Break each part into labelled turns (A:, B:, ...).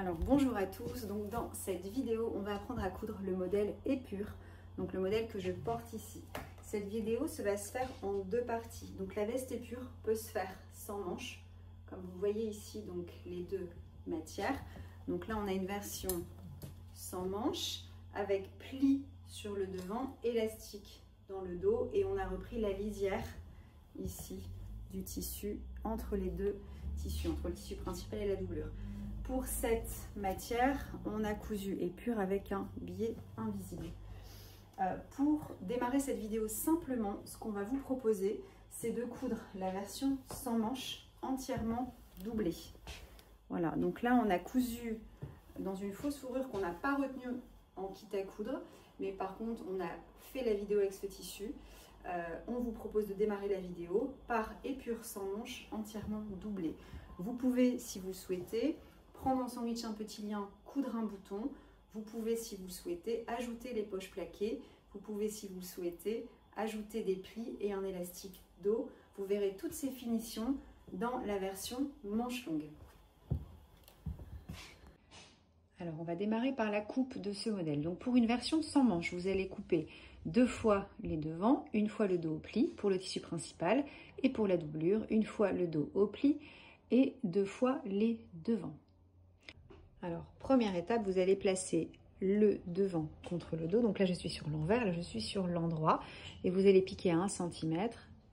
A: Alors bonjour à tous, donc dans cette vidéo on va apprendre à coudre le modèle Épure, donc le modèle que je porte ici. Cette vidéo va se faire en deux parties, donc la veste Épure peut se faire sans manches, comme vous voyez ici donc les deux matières. Donc là on a une version sans manches avec pli sur le devant, élastique dans le dos et on a repris la lisière ici du tissu entre les deux tissus, entre le tissu principal et la doublure. Pour cette matière, on a cousu Épure avec un biais invisible. Pour démarrer cette vidéo simplement, ce qu'on va vous proposer, c'est de coudre la version sans manches entièrement doublée. Voilà, donc là on a cousu dans une fausse fourrure qu'on n'a pas retenue en kit à coudre, mais par contre on a fait la vidéo avec ce tissu. On vous propose de démarrer la vidéo par Épure sans manches entièrement doublée. Vous pouvez, si vous le souhaitez, prendre en sandwich un petit lien, coudre un bouton. Vous pouvez, si vous le souhaitez, ajouter les poches plaquées. Vous pouvez, si vous le souhaitez, ajouter des plis et un élastique dos. Vous verrez toutes ces finitions dans la version manche longue. Alors, on va démarrer par la coupe de ce modèle. Donc, pour une version sans manches, vous allez couper 2 fois les devants, 1 fois le dos au pli pour le tissu principal et pour la doublure, 1 fois le dos au pli et 2 fois les devants. Alors, première étape, vous allez placer le devant contre le dos. Donc là, je suis sur l'envers, là, je suis sur l'endroit. Et vous allez piquer à 1 cm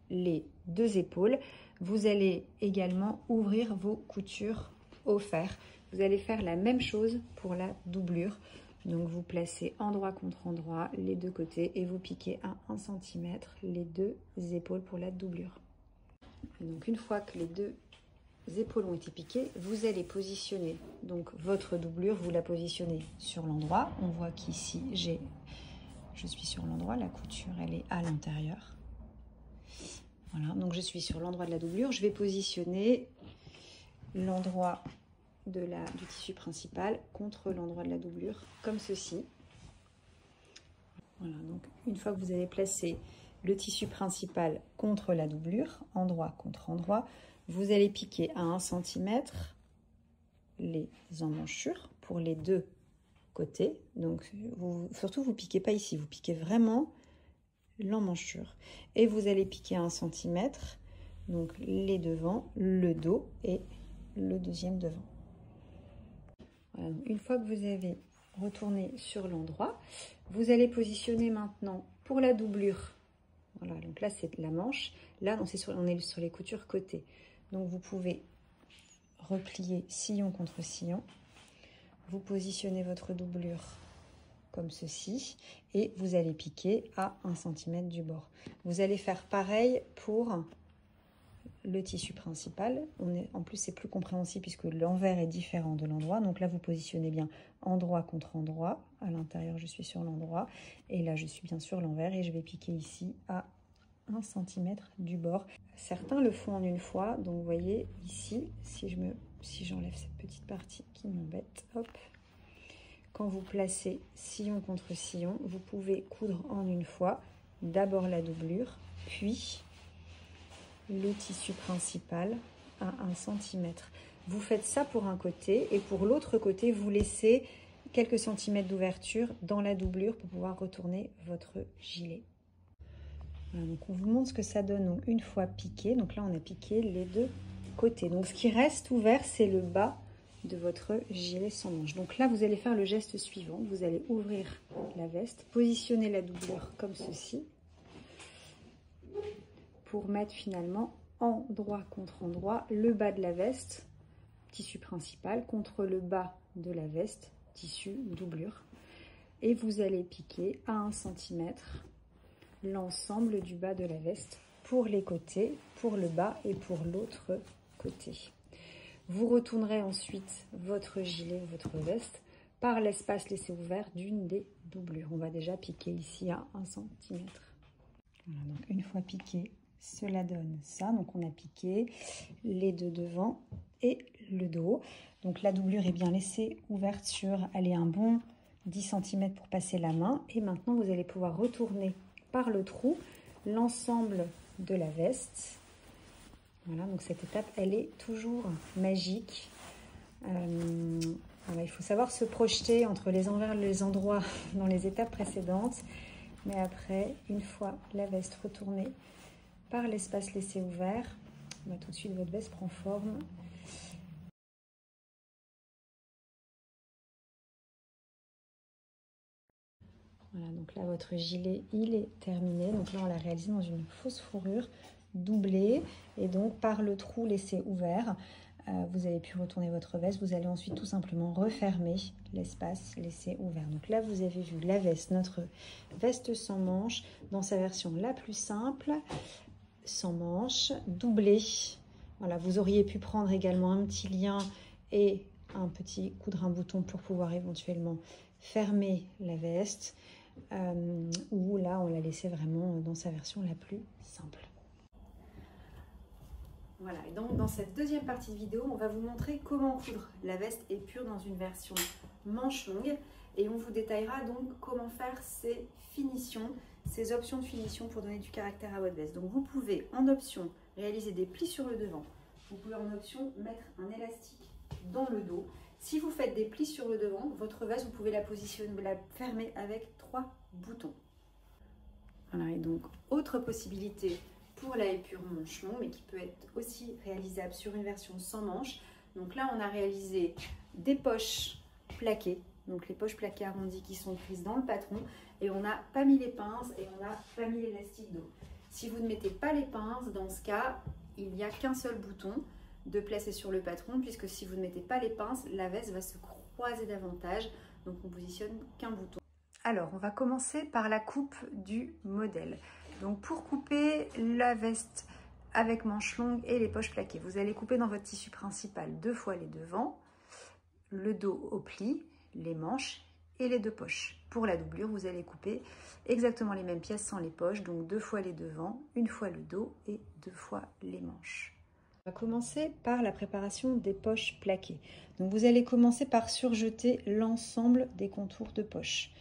A: les deux épaules. Vous allez également ouvrir vos coutures au fer. Vous allez faire la même chose pour la doublure. Donc, vous placez endroit contre endroit les deux côtés et vous piquez à 1 cm les deux épaules pour la doublure. Donc, une fois que les deux épaules ont été piquées, vous allez positionner donc votre doublure, vous la positionnez sur l'endroit. On voit qu'ici je suis sur l'endroit, la couture elle est à l'intérieur. Voilà, donc je suis sur l'endroit de la doublure. Je vais positionner l'endroit du tissu principal contre l'endroit de la doublure comme ceci. Voilà, donc une fois que vous avez placé le tissu principal contre la doublure, endroit contre endroit, vous allez piquer à 1 cm les emmanchures pour les deux côtés. Donc, surtout, vous ne piquez pas ici, vous piquez vraiment l'emmanchure. Et vous allez piquer à 1 cm, donc les devants, le dos et le deuxième devant. Voilà, donc une fois que vous avez retourné sur l'endroit, vous allez positionner maintenant pour la doublure. Voilà, donc là, c'est la manche. Là, on est sur les coutures côté. Donc, vous pouvez replier sillon contre sillon. Vous positionnez votre doublure comme ceci et vous allez piquer à 1 cm du bord. Vous allez faire pareil pour le tissu principal. En plus, c'est plus compréhensible puisque l'envers est différent de l'endroit. Donc là, vous positionnez bien endroit contre endroit. À l'intérieur, je suis sur l'endroit. Et là, je suis bien sur l'envers et je vais piquer ici à 1 cm du bord. Certains le font en une fois, donc vous voyez ici, si j'enlève cette petite partie qui m'embête, hop, quand vous placez sillon contre sillon, vous pouvez coudre en une fois, d'abord la doublure, puis le tissu principal à 1 cm. Vous faites ça pour un côté et pour l'autre côté, vous laissez quelques centimètres d'ouverture dans la doublure pour pouvoir retourner votre gilet. Voilà, donc on vous montre ce que ça donne une fois piqué. Donc là, on a piqué les deux côtés. Donc ce qui reste ouvert, c'est le bas de votre gilet sans manches. Donc là, vous allez faire le geste suivant. Vous allez ouvrir la veste, positionner la doublure comme ceci pour mettre finalement endroit contre endroit le bas de la veste, tissu principal, contre le bas de la veste, tissu doublure. Et vous allez piquer à 1 cm l'ensemble du bas de la veste pour les côtés, pour le bas et pour l'autre côté. Vous retournerez ensuite votre gilet, votre veste par l'espace laissé ouvert d'une des doublures. On va déjà piquer ici à 1 cm. Voilà, donc une fois piqué, cela donne ça. Donc on a piqué les deux devants et le dos. Donc la doublure est bien laissée ouverte sur, allez, un bon 10 cm pour passer la main. Et maintenant, vous allez pouvoir retourner par le trou l'ensemble de la veste. Voilà, donc cette étape, elle est toujours magique. Voilà, il faut savoir se projeter entre les envers et les endroits dans les étapes précédentes. Mais après, une fois la veste retournée par l'espace laissé ouvert, tout de suite votre veste prend forme. Voilà, donc là votre gilet il est terminé. Donc là on l'a réalisé dans une fausse fourrure doublée et donc par le trou laissé ouvert, vous avez pu retourner votre veste. Vous allez ensuite tout simplement refermer l'espace laissé ouvert. Donc là vous avez vu la veste, notre veste sans manches dans sa version la plus simple, sans manches, doublée. Voilà, vous auriez pu prendre également un petit lien et un petit coudre un bouton pour pouvoir éventuellement fermer la veste. Ou là on l'a laissé vraiment dans sa version la plus simple. Voilà, et donc dans cette deuxième partie de vidéo, on va vous montrer comment coudre la veste épure dans une version manche longue et on vous détaillera donc comment faire ces finitions, ces options de finition pour donner du caractère à votre veste. Donc vous pouvez en option réaliser des plis sur le devant, vous pouvez en option mettre un élastique dans le dos. Si vous faites des plis sur le devant, votre veste, vous pouvez la positionner, la fermer avec 3 boutons. Voilà, et donc autre possibilité pour la épure manche longue, mais qui peut être aussi réalisable sur une version sans manche. Donc là, on a réalisé des poches plaquées, donc les poches plaquées arrondies qui sont prises dans le patron, et on n'a pas mis les pinces et on n'a pas mis l'élastique dos. Si vous ne mettez pas les pinces, dans ce cas, il n'y a qu'un seul bouton de placer sur le patron, puisque si vous ne mettez pas les pinces, la veste va se croiser davantage, donc on positionne qu'un bouton. Alors, on va commencer par la coupe du modèle. Donc, pour couper la veste avec manches longues et les poches plaquées, vous allez couper dans votre tissu principal 2 fois les devants, le dos au pli, les manches et les 2 poches. Pour la doublure, vous allez couper exactement les mêmes pièces sans les poches, donc 2 fois les devants, 1 fois le dos et 2 fois les manches. On va commencer par la préparation des poches plaquées. Donc, vous allez commencer par surjeter l'ensemble des contours de poche.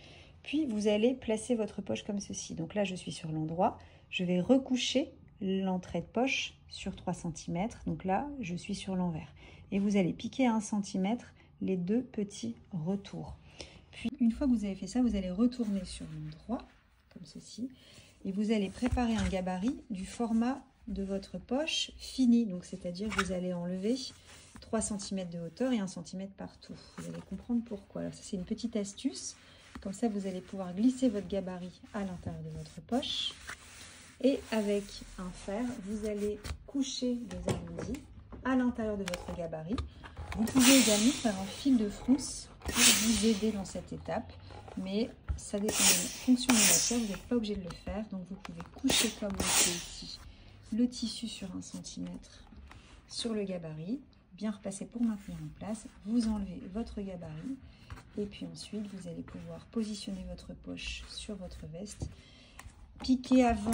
A: Puis, vous allez placer votre poche comme ceci. Donc là, je suis sur l'endroit. Je vais recoucher l'entrée de poche sur 3 cm. Donc là, je suis sur l'envers. Et vous allez piquer à 1 cm les 2 petits retours. Puis, une fois que vous avez fait ça, vous allez retourner sur l'endroit, comme ceci. Et vous allez préparer un gabarit du format de votre poche fini. Donc, c'est-à-dire que vous allez enlever 3 cm de hauteur et 1 cm partout. Vous allez comprendre pourquoi. Alors, ça, c'est une petite astuce. Comme ça, vous allez pouvoir glisser votre gabarit à l'intérieur de votre poche. Et avec un fer, vous allez coucher les arrondis à l'intérieur de votre gabarit. Vous pouvez également faire un fil de fronce pour vous aider dans cette étape. Mais ça dépend de la fonction de la matière, vous n'êtes pas obligé de le faire. Donc, vous pouvez coucher comme on fait ici le tissu sur 1 cm sur le gabarit. Bien repasser pour maintenir en place. Vous enlevez votre gabarit. Et puis ensuite, vous allez pouvoir positionner votre poche sur votre veste. Piquer avant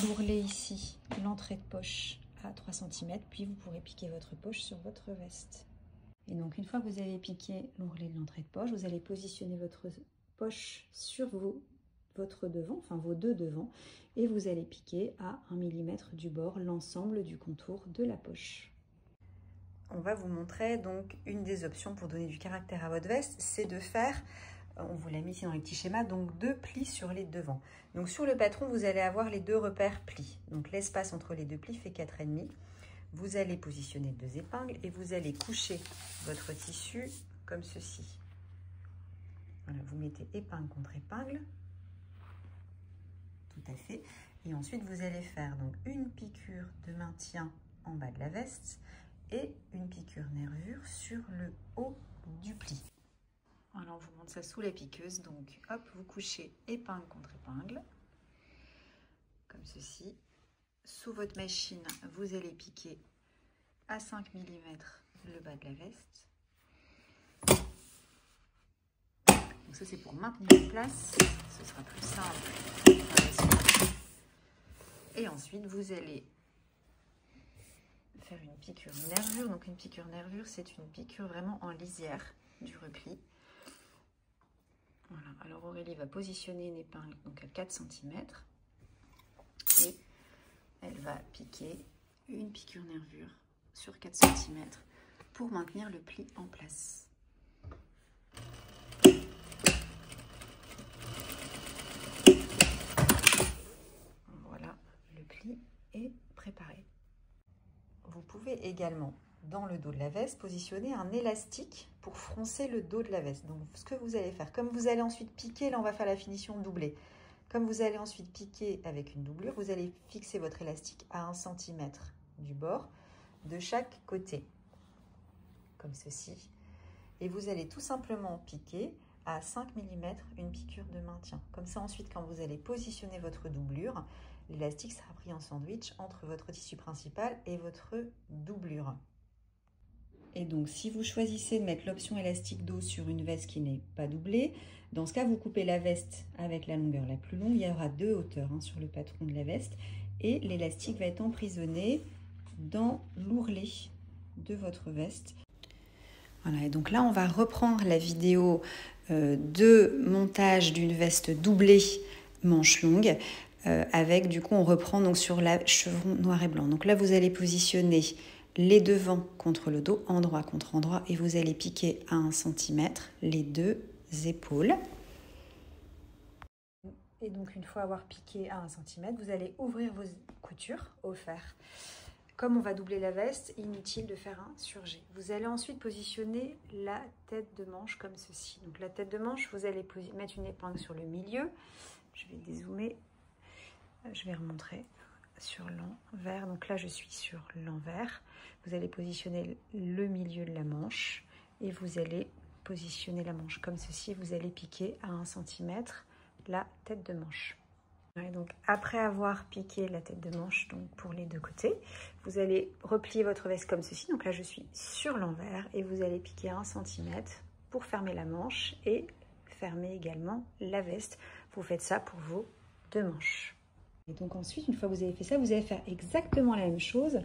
A: l'ourlet ici, l'entrée de poche à 3 cm. Puis vous pourrez piquer votre poche sur votre veste. Et donc, une fois que vous avez piqué l'ourlet de l'entrée de poche, vous allez positionner votre poche sur votre devant, enfin vos 2 devants. Et vous allez piquer à 1 mm du bord l'ensemble du contour de la poche. On va vous montrer donc une des options pour donner du caractère à votre veste, c'est de faire, on vous l'a mis ici dans les petits schémas, donc 2 plis sur les devants. Donc sur le patron, vous allez avoir les 2 repères plis. Donc l'espace entre les 2 plis fait 4,5. Vous allez positionner 2 épingles et vous allez coucher votre tissu comme ceci. Voilà, vous mettez épingle contre épingle, tout à fait. Et ensuite, vous allez faire donc une piqûre de maintien en bas de la veste et une piqûre nervure sur le haut du pli. Alors, on vous montre ça sous la piqueuse. Donc, hop, vous couchez épingle contre épingle, comme ceci. Sous votre machine, vous allez piquer à 5 mm le bas de la veste. Donc ça, c'est pour maintenir en place. Ce sera plus simple par la suite. Et ensuite, vous allez faire une piqûre nervure. Donc une piqûre nervure, c'est une piqûre vraiment en lisière du repli. Voilà. Alors Aurélie va positionner une épingle donc à 4 cm et elle va piquer une piqûre nervure sur 4 cm pour maintenir le pli en place. Voilà, le pli est préparé. Vous pouvez également, dans le dos de la veste, positionner un élastique pour froncer le dos de la veste. Donc, ce que vous allez faire, comme vous allez ensuite piquer, là on va faire la finition doublée. Comme vous allez ensuite piquer avec une doublure, vous allez fixer votre élastique à 1 cm du bord de chaque côté, comme ceci. Et vous allez tout simplement piquer à 5 mm une piqûre de maintien. Comme ça, ensuite, quand vous allez positionner votre doublure, l'élastique sera pris en sandwich entre votre tissu principal et votre doublure. Et donc, si vous choisissez de mettre l'option élastique dos sur une veste qui n'est pas doublée, dans ce cas, vous coupez la veste avec la longueur la plus longue. Il y aura 2 hauteurs sur le patron de la veste et l'élastique va être emprisonné dans l'ourlet de votre veste. Voilà, et donc là, on va reprendre la vidéo de montage d'une veste doublée manche longue. Avec, du coup, on reprend donc sur la chevron noir et blanc. Donc là, vous allez positionner les devants contre le dos, endroit contre endroit, et vous allez piquer à 1 cm les 2 épaules. Et donc, une fois avoir piqué à 1 cm, vous allez ouvrir vos coutures au fer. Comme on va doubler la veste, inutile de faire un surjet. Vous allez ensuite positionner la tête de manche comme ceci. Donc la tête de manche, vous allez mettre une épingle sur le milieu. Je vais dézoomer. Je vais remontrer sur l'envers. Donc là, je suis sur l'envers. Vous allez positionner le milieu de la manche et vous allez positionner la manche comme ceci. Vous allez piquer à 1 cm la tête de manche. Et donc, après avoir piqué la tête de manche donc pour les deux côtés, vous allez replier votre veste comme ceci. Donc là, je suis sur l'envers et vous allez piquer à 1 cm pour fermer la manche et fermer également la veste. Vous faites ça pour vos 2 manches. Et donc ensuite, une fois que vous avez fait ça, vous allez faire exactement la même chose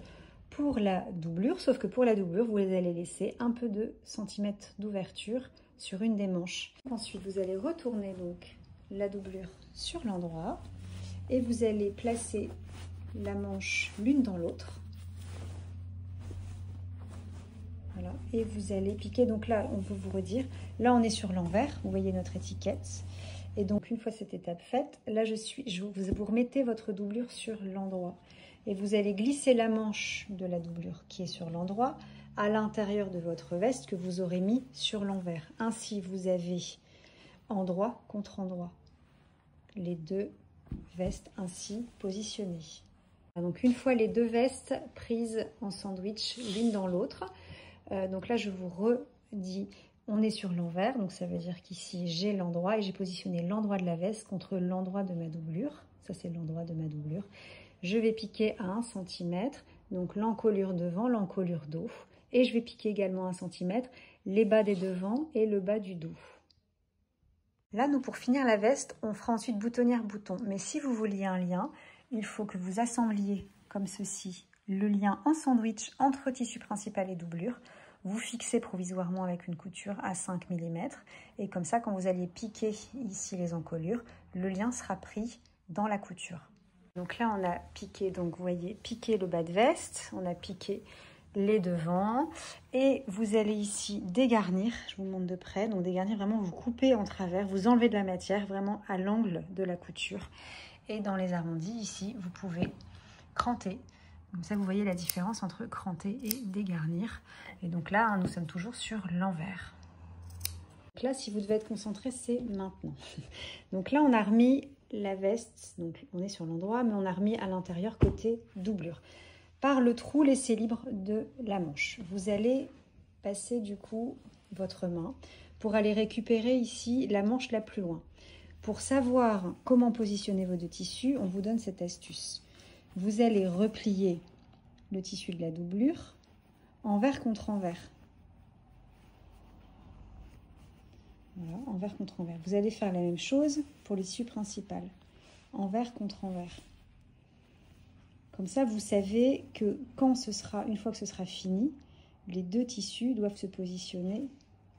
A: pour la doublure, sauf que pour la doublure, vous allez laisser un peu de centimètres d'ouverture sur une des manches. Ensuite, vous allez retourner donc la doublure sur l'endroit et vous allez placer la manche l'une dans l'autre. Voilà, et vous allez piquer. Donc là, on peut vous redire, là on est sur l'envers, vous voyez notre étiquette. Et donc, une fois cette étape faite, là, vous remettez votre doublure sur l'endroit. Et vous allez glisser la manche de la doublure qui est sur l'endroit à l'intérieur de votre veste que vous aurez mis sur l'envers. Ainsi, vous avez endroit contre endroit. Les 2 vestes ainsi positionnées. Donc, une fois les 2 vestes prises en sandwich l'une dans l'autre, donc là, je vous redis... On est sur l'envers, donc ça veut dire qu'ici, j'ai l'endroit et j'ai positionné l'endroit de la veste contre l'endroit de ma doublure. Ça, c'est l'endroit de ma doublure. Je vais piquer à 1 cm, donc l'encolure devant, l'encolure dos. Et je vais piquer également 1 cm les bas des devants et le bas du dos. Là, nous, pour finir la veste, on fera ensuite boutonnière-bouton. Mais si vous vouliez un lien, il faut que vous assembliez comme ceci le lien en sandwich entre tissu principal et doublure. Vous fixez provisoirement avec une couture à 5 mm et comme ça, quand vous alliez piquer ici les encolures, le lien sera pris dans la couture. Donc là, on a piqué, donc vous voyez, piqué le bas de veste, on a piqué les devants et vous allez ici dégarnir, je vous montre de près, donc dégarnir vraiment, vous coupez en travers, vous enlevez de la matière vraiment à l'angle de la couture et dans les arrondis ici, vous pouvez cranter. Comme ça, vous voyez la différence entre cranter et dégarnir. Et donc là, nous sommes toujours sur l'envers. Donc là, si vous devez être concentré, c'est maintenant. Donc là, on a remis la veste. Donc on est sur l'endroit, mais on a remis à l'intérieur côté doublure. Par le trou laissé libre de la manche. Vous allez passer du coup votre main pour aller récupérer ici la manche la plus loin. Pour savoir comment positionner vos 2 tissus, on vous donne cette astuce. Vous allez replier le tissu de la doublure envers contre envers. Voilà, envers contre envers. Vous allez faire la même chose pour le tissu principal. Envers contre envers. Comme ça, vous savez que une fois que ce sera fini, les 2 tissus doivent se positionner.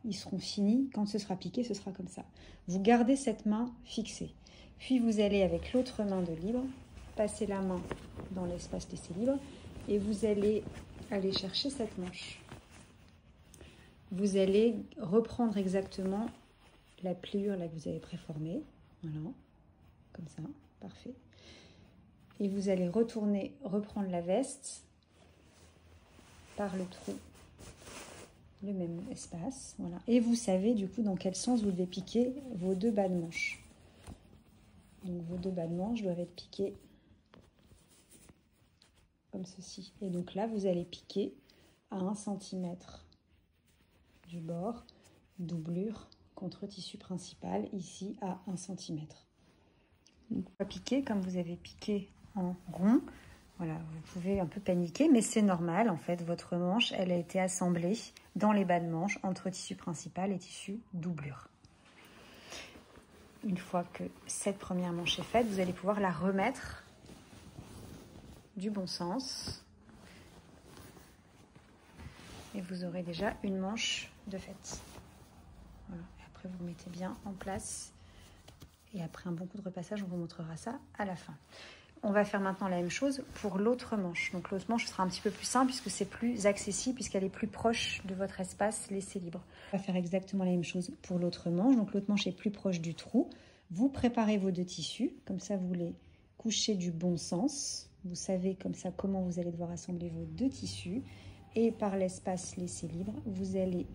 A: Ils seront finis. Quand ce sera piqué, ce sera comme ça. Vous gardez cette main fixée. Puis vous allez avec l'autre main de libre passer la main dans l'espace laissé libre et vous allez aller chercher cette manche. vous allez reprendre exactement la pliure là que vous avez préformée. Voilà, comme ça, parfait. Et vous allez reprendre la veste par le trou, le même espace, voilà. Et vous savez du coup dans quel sens vous devez piquer vos 2 bas de manche. Donc vos 2 bas de manche doivent être piqués comme ceci. Et donc là, vous allez piquer à 1 cm du bord, doublure contre tissu principal, ici à 1 cm. Donc, pas piquer comme vous avez piqué en rond. Voilà, vous pouvez un peu paniquer, mais c'est normal. En fait, votre manche, elle a été assemblée dans les bas de manche entre tissu principal et tissu doublure. Une fois que cette première manche est faite, vous allez pouvoir la remettre du bon sens. Et vous aurez déjà une manche de faite. Voilà. Et après, vous mettez bien en place. Et après un bon coup de repassage, on vous montrera ça à la fin. On va faire maintenant la même chose pour l'autre manche. Donc l'autre manche sera un petit peu plus simple puisque c'est plus accessible, puisqu'elle est plus proche de votre espace laissé libre. On va faire exactement la même chose pour l'autre manche. Donc l'autre manche est plus proche du trou. Vous préparez vos 2 tissus, comme ça vous les couchez du bon sens. Vous savez comme ça comment vous allez devoir assembler vos 2 tissus. Et par l'espace laissé libre, vous allez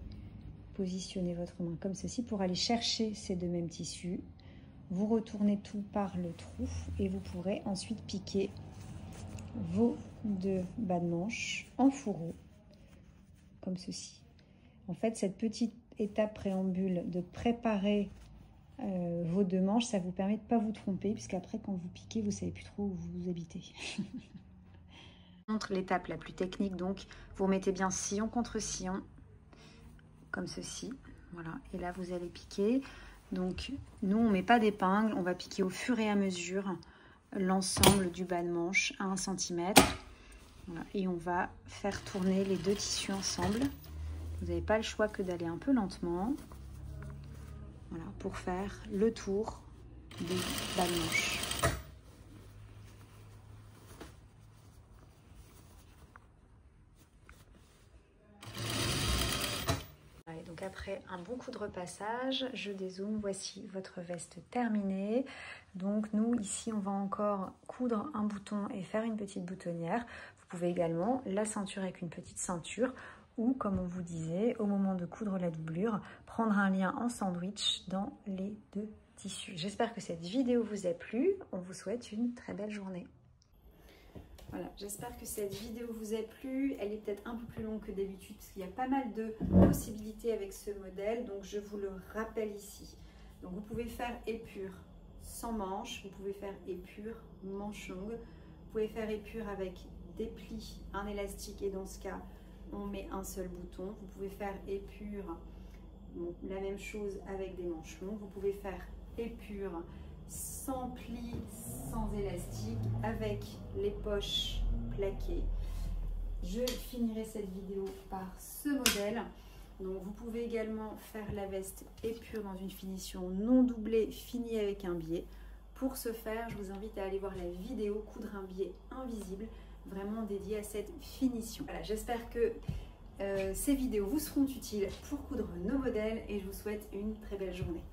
A: positionner votre main comme ceci pour aller chercher ces 2 mêmes tissus. Vous retournez tout par le trou et vous pourrez ensuite piquer vos 2 bas de manche en fourreau, comme ceci. En fait, cette petite étape préambule de préparer vos 2 manches, ça vous permet de ne pas vous tromper, puisqu'après, quand vous piquez, vous ne savez plus trop où vous habitez. Je montre l'étape la plus technique, donc vous remettez bien sillon contre sillon, comme ceci. Voilà, et là, vous allez piquer. Donc, nous, on ne met pas d'épingle, on va piquer au fur et à mesure l'ensemble du bas de manche à 1 cm. Voilà, et on va faire tourner les 2 tissus ensemble. Vous n'avez pas le choix que d'aller un peu lentement. Voilà, pour faire le tour du bas de manche. Donc après un bon coup de repassage, je dézoome, voici votre veste terminée. Donc nous ici on va encore coudre un bouton et faire une petite boutonnière. Vous pouvez également la ceinture avec une petite ceinture ou comme on vous disait, au moment de coudre la doublure, prendre un lien en sandwich dans les 2 tissus. J'espère que cette vidéo vous a plu, on vous souhaite une très belle journée. Voilà, j'espère que cette vidéo vous a plu. Elle est peut-être un peu plus longue que d'habitude parce qu'il y a pas mal de possibilités avec ce modèle. Donc, je vous le rappelle ici. Donc, vous pouvez faire épure sans manche. Vous pouvez faire épure manche longue. Vous pouvez faire épure avec des plis, un élastique et dans ce cas, on met un seul bouton. Vous pouvez faire épure, bon, la même chose avec des manches longues. Vous pouvez faire épure sans plis, sans élastique, avec les poches plaquées. Je finirai cette vidéo par ce modèle. Donc vous pouvez également faire la veste épure dans une finition non doublée, finie avec un biais. Pour ce faire, je vous invite à aller voir la vidéo coudre un biais invisible, vraiment dédiée à cette finition. Voilà, j'espère que ces vidéos vous seront utiles pour coudre nos modèles et je vous souhaite une très belle journée.